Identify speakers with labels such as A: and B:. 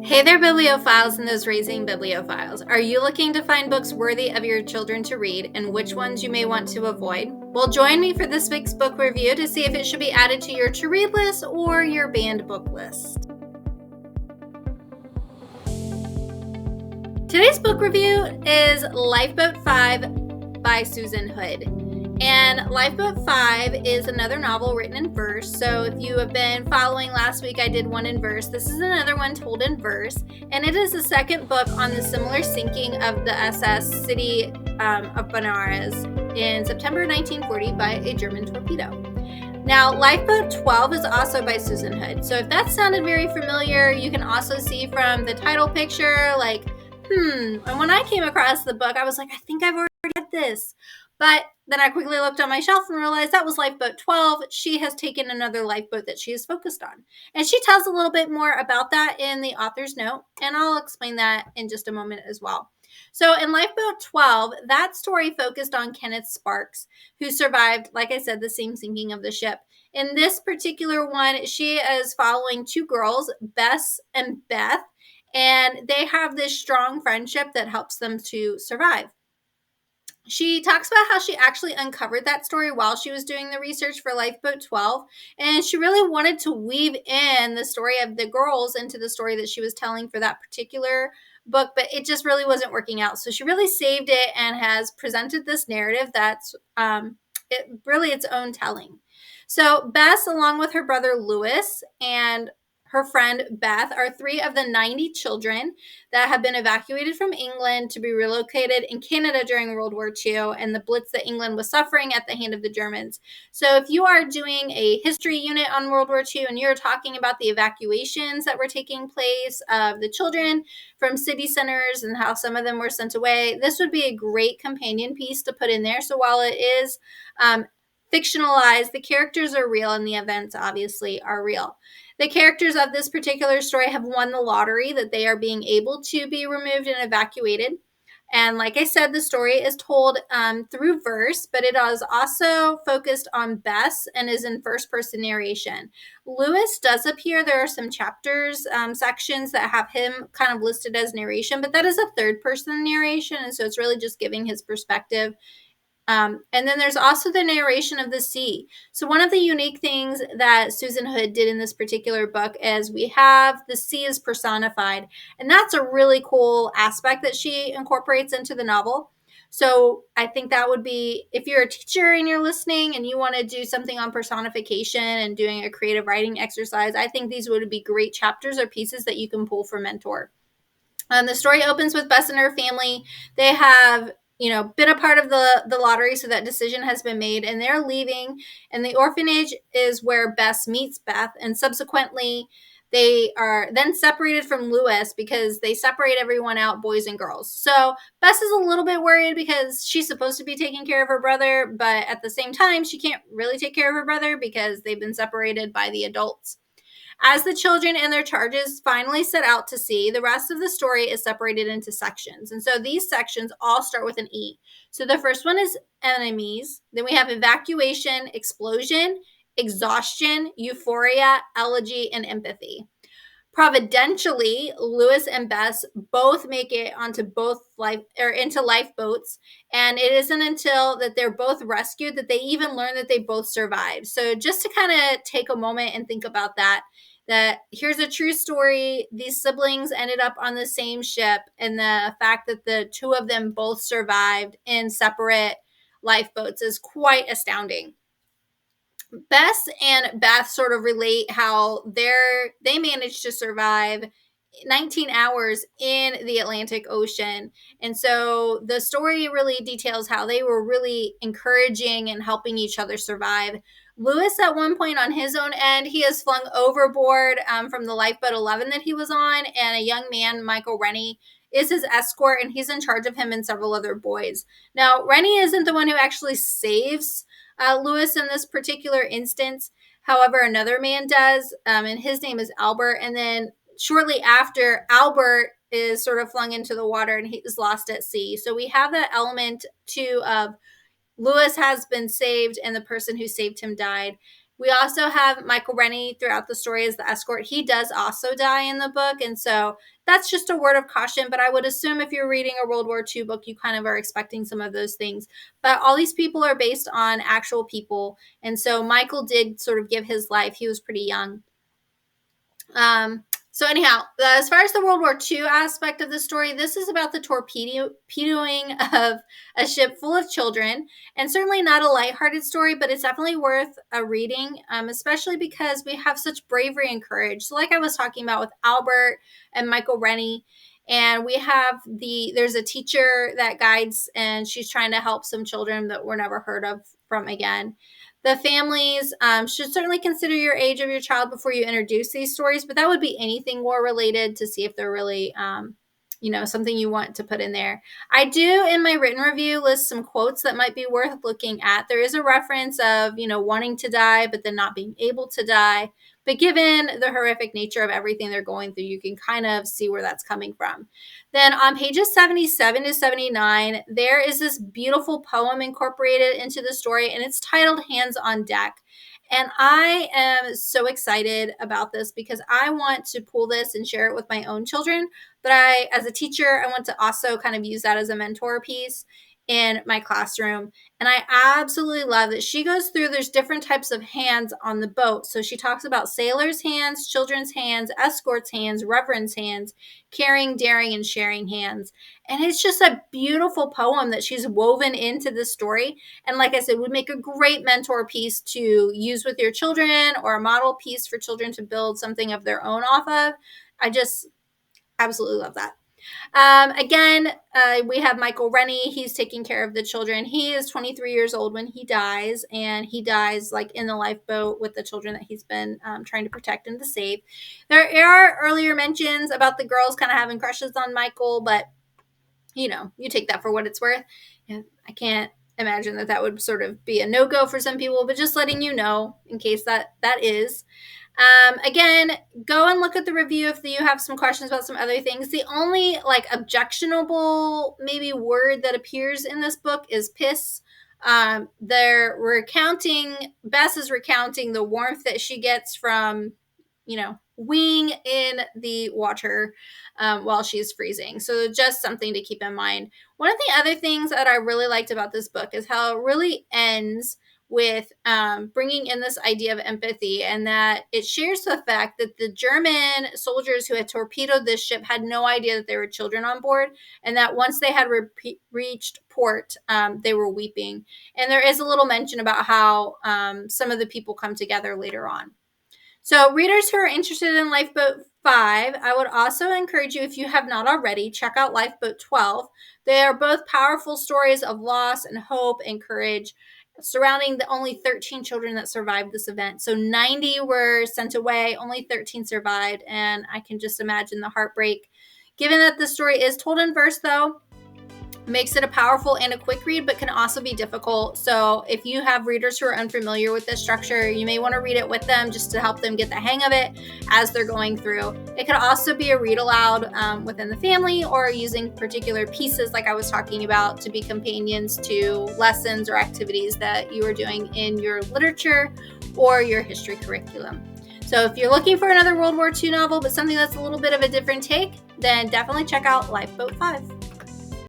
A: Hey there, bibliophiles and those raising bibliophiles. Are you looking to find books worthy of your children to read and which ones you may want to avoid? Well, join me for this week's book review to see if it should be added to your to-read list or your banned book list. Today's book review is Lifeboat 5 by Susan Hood. And Lifeboat 5 is another novel written in verse. So if you have been following last week, I did one in verse. This is another one told in verse. And it is the second book on the similar sinking of the SS City of Benares in September 1940 by a German torpedo. Now, Lifeboat 12 is also by Susan Hood. So if that sounded very familiar, you can also see from the title picture, like, and when I came across the book, I was like, I think I've already read this. But then I quickly looked on my shelf and realized that was Lifeboat 12. She has taken another lifeboat that she is focused on. And she tells a little bit more about that in the author's note, and I'll explain that in just a moment as well. So in Lifeboat 12, that story focused on Kenneth Sparks, who survived, like I said, the same sinking of the ship. In this particular one, she is following two girls, Bess and Beth, and they have this strong friendship that helps them to survive. She talks about how she actually uncovered that story while she was doing the research for Lifeboat 12, and she really wanted to weave in the story of the girls into the story that she was telling for that particular book, but it just really wasn't working out. So she really saved it and has presented this narrative that's really its own telling. So Bess, along with her brother Lewis and her friend Beth, are 3 of the 90 children that have been evacuated from England to be relocated in Canada during World War II and the Blitz that England was suffering at the hand of the Germans. So if you are doing a history unit on World War II and you're talking about the evacuations that were taking place of the children from city centers and how some of them were sent away, this would be a great companion piece to put in there. So while it is fictionalized, the characters are real and the events obviously are real. The characters of this particular story have won the lottery that they are being able to be removed and evacuated. And like I said, the story is told through verse, but it is also focused on Bess and is in first-person narration. Lewis does appear. There are some chapters, sections that have him kind of listed as narration, but that is a third-person narration, and so it's really just giving his perspective. And then there's also the narration of the sea. So one of the unique things that Susan Hood did in this particular book is we have the sea is personified. And that's a really cool aspect that she incorporates into the novel. So I think that would be, if you're a teacher and you're listening and you want to do something on personification and doing a creative writing exercise, I think these would be great chapters or pieces that you can pull for Mentor. The story opens with Bess and her family. They have been a part of the lottery, so that decision has been made, and they're leaving. And the orphanage is where Bess meets Beth, and subsequently they are then separated from Lewis because they separate everyone out, boys and girls. So Bess is a little bit worried because she's supposed to be taking care of her brother, but at the same time, she can't really take care of her brother because they've been separated by the adults. As the children and their charges finally set out to sea, the rest of the story is separated into sections. And so these sections all start with an E. So the first one is enemies. Then we have evacuation, explosion, exhaustion, euphoria, elegy, and empathy. Providentially, Lewis and Bess both make it onto into lifeboats, and it isn't until that they're both rescued that they even learn that they both survived. So just to kind of take a moment and think about that here's a true story. These siblings ended up on the same ship, and the fact that the two of them both survived in separate lifeboats is quite astounding. Bess and Beth sort of relate how they managed to survive 19 hours in the Atlantic Ocean. And so the story really details how they were really encouraging and helping each other survive. Lewis, at one point on his own end, he is flung overboard from the Lifeboat 11 that he was on, and a young man, Michael Rennie, is his escort, and he's in charge of him and several other boys. Now, Rennie isn't the one who actually saves Lewis in this particular instance. However, another man does, and his name is Albert. And then shortly after, Albert is sort of flung into the water and he is lost at sea. So we have that element too of Lewis has been saved and the person who saved him died. We also have Michael Rennie throughout the story as the escort. He does also die in the book, and so that's just a word of caution, but I would assume if you're reading a World War II book, you kind of are expecting some of those things. But all these people are based on actual people, and so Michael did sort of give his life. He was pretty young. So anyhow, as far as the World War II aspect of the story, this is about the torpedoing of a ship full of children, and certainly not a lighthearted story, but it's definitely worth a reading, especially because we have such bravery and courage. So like I was talking about with Albert and Michael Rennie, and we have there's a teacher that guides, and she's trying to help some children that were never heard of from again. The families should certainly consider your age of your child before you introduce these stories, but that would be anything war related to see if they're really, something you want to put in there. I do, in my written review, list some quotes that might be worth looking at. There is a reference of, wanting to die, but then not being able to die. But given the horrific nature of everything they're going through, you can kind of see where that's coming from. Then on pages 77 to 79, there is this beautiful poem incorporated into the story, and it's titled Hands on Deck. And I am so excited about this because I want to pull this and share it with my own children. But as a teacher, I want to also kind of use that as a mentor piece in my classroom. And I absolutely love that she goes through, there's different types of hands on the boat. So she talks about sailors' hands, children's hands, escorts' hands, reverend's hands, caring, daring, and sharing hands. And it's just a beautiful poem that she's woven into the story. And like I said, would make a great mentor piece to use with your children, or a model piece for children to build something of their own off of. I just absolutely love that. Again, we have Michael Rennie. He's taking care of the children. He is 23 years old when he dies, and he dies like in the lifeboat with the children that he's been trying to protect and to save. There are earlier mentions about the girls kind of having crushes on Michael, but you take that for what it's worth. I can't imagine that would sort of be a no-go for some people, but just letting you know in case that is. Again, go and look at the review if you have some questions about some other things. The only objectionable maybe word that appears in this book is piss. Bess is recounting the warmth that she gets from, weeing in the water while she's freezing. So just something to keep in mind. One of the other things that I really liked about this book is how it really ends with bringing in this idea of empathy, and that it shares the fact that the German soldiers who had torpedoed this ship had no idea that there were children on board, and that once they had reached port, they were weeping. And there is a little mention about how some of the people come together later on. So readers who are interested in Lifeboat 5, I would also encourage you, if you have not already, check out Lifeboat 12. They are both powerful stories of loss and hope and courage surrounding the only 13 children that survived this event. So 90 were sent away, only 13 survived, and I can just imagine the heartbreak. Given that the story is told in verse, though, makes it a powerful and a quick read, but can also be difficult. So if you have readers who are unfamiliar with this structure, you may want to read it with them just to help them get the hang of it as they're going through. It could also be a read aloud within the family, or using particular pieces like I was talking about to be companions to lessons or activities that you are doing in your literature or your history curriculum. So if you're looking for another World War II novel, but something that's a little bit of a different take, then definitely check out Lifeboat 5.